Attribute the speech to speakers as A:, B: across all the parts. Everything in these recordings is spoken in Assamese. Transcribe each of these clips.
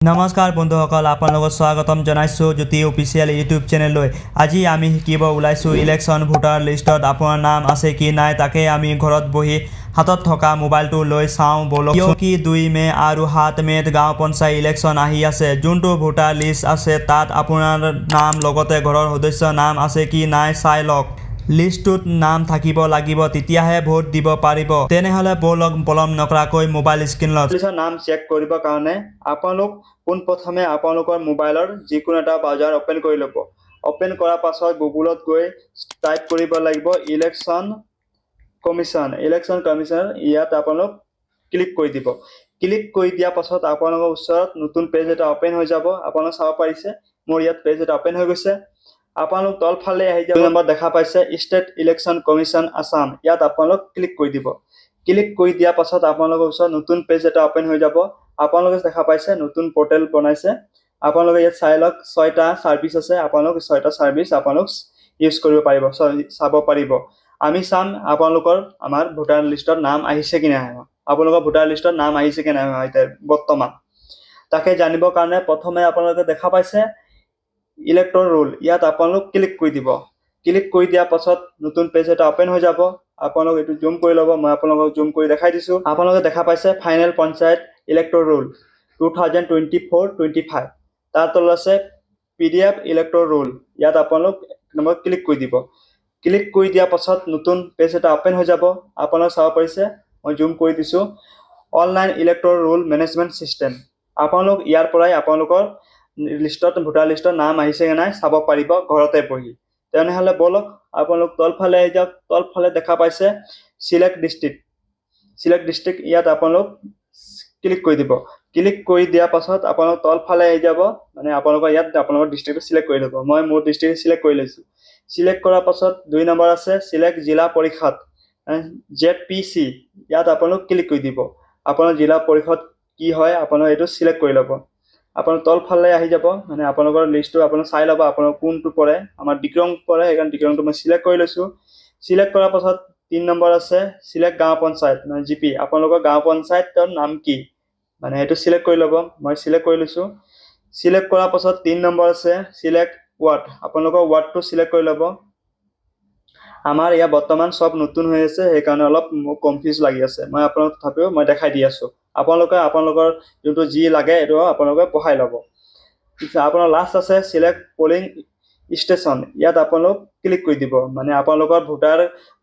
A: নমস্কাৰ বন্ধুসকল, আপোনালোকক স্বাগতম জনাইছোঁ জ্যোতি অফিচিয়েল ইউটিউব চেনেললৈ। আজি আমি শিকিব ওলাইছোঁ ইলেকশ্যন ভোটাৰ লিষ্টত আপোনাৰ নাম আছে কি নাই তাকে আমি ঘৰত বহি হাতত থকা মোবাইলটো লৈ চাওঁ বলক। কিয় 2 মে আৰু 7 মে'ত গাঁও পঞ্চায়ত ইলেকশ্যন আহি আছে। যোনটো ভোটাৰ লিষ্ট আছে তাত আপোনাৰ নাম লগতে ঘৰৰ সদস্যৰ নাম আছে কি নাই চাই লওক। লিষ্টটোত নাম থাকিব লাগিব, তেতিয়াহে ভোট দিব পাৰিব। তেনেহ'লে বলক পলম নকৰাকৈ মোবাইল স্ক্ৰীনত নাম চেক কৰিবৰ কাৰণে আপোনালোক পোনপ্ৰথমে আপোনালোকৰ মোবাইলৰ যিকোনো এটা ব্ৰাউজাৰ অপেন কৰি ল'ব। অপেন কৰাৰ পাছত গুগলত গৈ টাইপ কৰিব লাগিব ইলেকশ্যন কমিশ্যন। ইয়াত আপোনালোক ক্লিক কৰি দিব। ক্লিক কৰি দিয়াৰ পাছত আপোনালোকৰ ওচৰত নতুন পেজ এটা অপেন হৈ যাব। আপোনালোকে চাব পাৰিছে মোৰ ইয়াত পেজ এটা অপেন হৈ গৈছে। আপোনালোক তলফালে আহি যাব, নম্বৰ দেখা পাইছে ষ্টেট ইলেকশ্যন কমিশ্যন আছাম। ইয়াত আপোনালোক ক্লিক কৰি দিব। ক্লিক কৰি দিয়াৰ পাছত আপোনালোকৰ ওচৰত নতুন পেজ এটা অপেন হৈ যাব। আপোনালোকে দেখা পাইছে নতুন পৰ্টেল বনাইছে। আপোনালোকে ইয়াত চাই লওক 6টা ছাৰ্ভিচ আছে। আপোনালোক 6টা ছাৰ্ভিচ আপোনালোক ইউজ কৰিব পাৰিব, চাব পাৰিব। আমি চাম আপোনালোকৰ আমাৰ ভোটাৰ লিষ্টত নাম আহিছে কি নাই। আপোনালোকৰ ভোটাৰ লিষ্টত নাম আহিছে কি নাই এতিয়া বৰ্তমান তাকে জানিবৰ কাৰণে প্ৰথমে আপোনালোকে দেখা পাইছে ইলেক্টৰ ৰোল। ইয়াত আপোনালোক ক্লিক কৰি দিব। ক্লিক কৰি দিয়াৰ পাছত নতুন পেজ এটা অপেন হৈ যাব। আপোনালোক এইটো জুম কৰি ল'ব। মই আপোনালোকক জুম কৰি দেখাই দিছোঁ। আপোনালোকে দেখা পাইছে ফাইনেল পঞ্চায়ত ইলেক্টৰ ৰোল 2024-25। তাৰ তলত আছে PDF ইলেক্টৰ ৰোল। ইয়াত আপোনালোক ক্লিক কৰি দিব। ক্লিক কৰি দিয়াৰ পাছত নতুন পেজ এটা অপেন হৈ যাব। আপোনালোকে চাব পাৰিছে মই জুম কৰি দিছোঁ online elector roll management system. আপোনালোক ইয়াৰ পৰাই আপোনালোকৰ লিষ্টত ভোটাৰ লিষ্টৰ নাম আহিছে নে নাই চাব পাৰিব ঘৰতে বহি। তেনেহ'লে বলক আপোনালোক তলফালে আহি যাওক। তলফালে দেখা পাইছে চিলেক্ট ডিষ্ট্ৰিক্ট। ইয়াত আপোনালোক ক্লিক কৰি দিব। ক্লিক কৰি দিয়াৰ পাছত আপোনালোক তলফালে আহি যাব, মানে আপোনালোকৰ ইয়াত আপোনালোকৰ ডিষ্ট্ৰিক্টটো চিলেক্ট কৰি ল'ব। মই মোৰ ডিষ্ট্ৰিক্ট চিলেক্ট কৰি লৈছোঁ। চিলেক্ট কৰাৰ পাছত 2 নম্বৰ আছে চিলেক্ট জিলা পৰিষদ ZPC। ইয়াত আপোনালোক ক্লিক কৰি দিব। আপোনাৰ জিলা পৰিষদ কি হয় আপোনালোক এইটো চিলেক্ট কৰি ল'ব। আপোনালোক তলফালে আহি যাব, মানে আপোনালোকৰ লিষ্টটো আপোনালোক চাই ল'ব আপোনালোক কোনটো পৰে। আমাৰ ডিক্ৰং পৰে, সেইকাৰণে ডিক্ৰংটো মই চিলেক্ট কৰি লৈছোঁ। চিলেক্ট কৰাৰ পাছত 3 নম্বৰ আছে চিলেক্ট গাঁও পঞ্চায়ত মানে GP। আপোনালোকৰ গাঁও পঞ্চায়তৰ নাম কি মানে এইটো চিলেক্ট কৰি ল'ব। মই চিলেক্ট কৰি লৈছোঁ। চিলেক্ট কৰাৰ পাছত 3 নম্বৰ আছে চিলেক্ট ৱাৰ্ড। আপোনালোকৰ ৱাৰ্ডটো চিলেক্ট কৰি ল'ব। আমাৰ ইয়াত বৰ্তমান চব নতুন হৈ আছে, সেইকাৰণে অলপ মোক কনফিউজ লাগি আছে। মই আপোনালোক তথাপিও মই দেখাই দি আছোঁ। আপোনালোকে আপোনালোকৰ যোনটো যি লাগে এইটো আপোনালোকে পঢ়াই ল'ব। আপোনাৰ লাষ্ট আছে চিলেক্ট পলিং ষ্টেচন। ইয়াত আপোনালোক ক্লিক কৰি দিব, মানে আপোনালোকৰ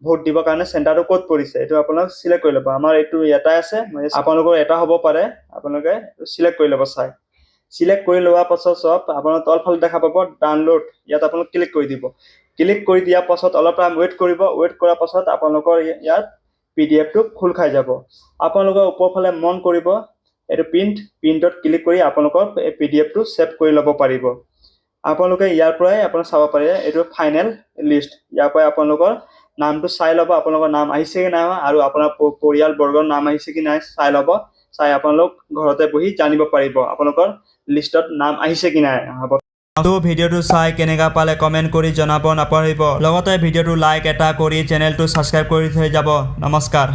A: ভোট দিবৰ কাৰণে চেণ্টাৰটো ক'ত পৰিছে এইটো আপোনালোক চিলেক্ট কৰি ল'ব। আমাৰ এইটো এটাই আছে, আপোনালোকৰ এটা হ'ব পাৰে, আপোনালোকে চিলেক্ট কৰি ল'ব। চিলেক্ট কৰি লোৱাৰ পাছত চব আপোনাৰ তলফালে দেখা পাব ডাউনলোড। ইয়াত আপোনালোক ক্লিক কৰি দিব। ক্লিক কৰি দিয়াৰ পাছত অলপ টাইম ৱেইট কৰিব। ৱেইট কৰাৰ পাছত আপোনালোকৰ ইয়াত PDFটো খোল খাই যাব। আপোনালোকৰ ওপৰফালে মন কৰিব এইটো প্ৰিণ্টত ক্লিক কৰি আপোনালোকৰ PDFটো ছেভ কৰি ল'ব পাৰিব। আপোনালোকে ইয়াৰ পৰাই আপোনালোকে চাব পাৰে এইটো ফাইনেল লিষ্ট। ইয়াৰ পৰাই আপোনালোকৰ নামটো চাই ল'ব, আপোনালোকৰ নাম আহিছে কি নাই আৰু আপোনাৰ পৰিয়ালবৰ্গৰ নাম আহিছে কি নাই চাই ল'ব। চাই আপোনালোক ঘৰতে বহি জানিব পাৰিব আপোনালোকৰ লিষ্টত নাম আহিছে কি নাই। ভিডিঅ'টো চাই কেনেকুৱা পালে কমেণ্ট কৰি জনাব নাপাহৰিব। লগতে ভিডিঅ'টো লাইক এটা কৰি চেনেলটো ছাবস্ক্ৰাইব কৰি থৈ যাব। নমস্কাৰ।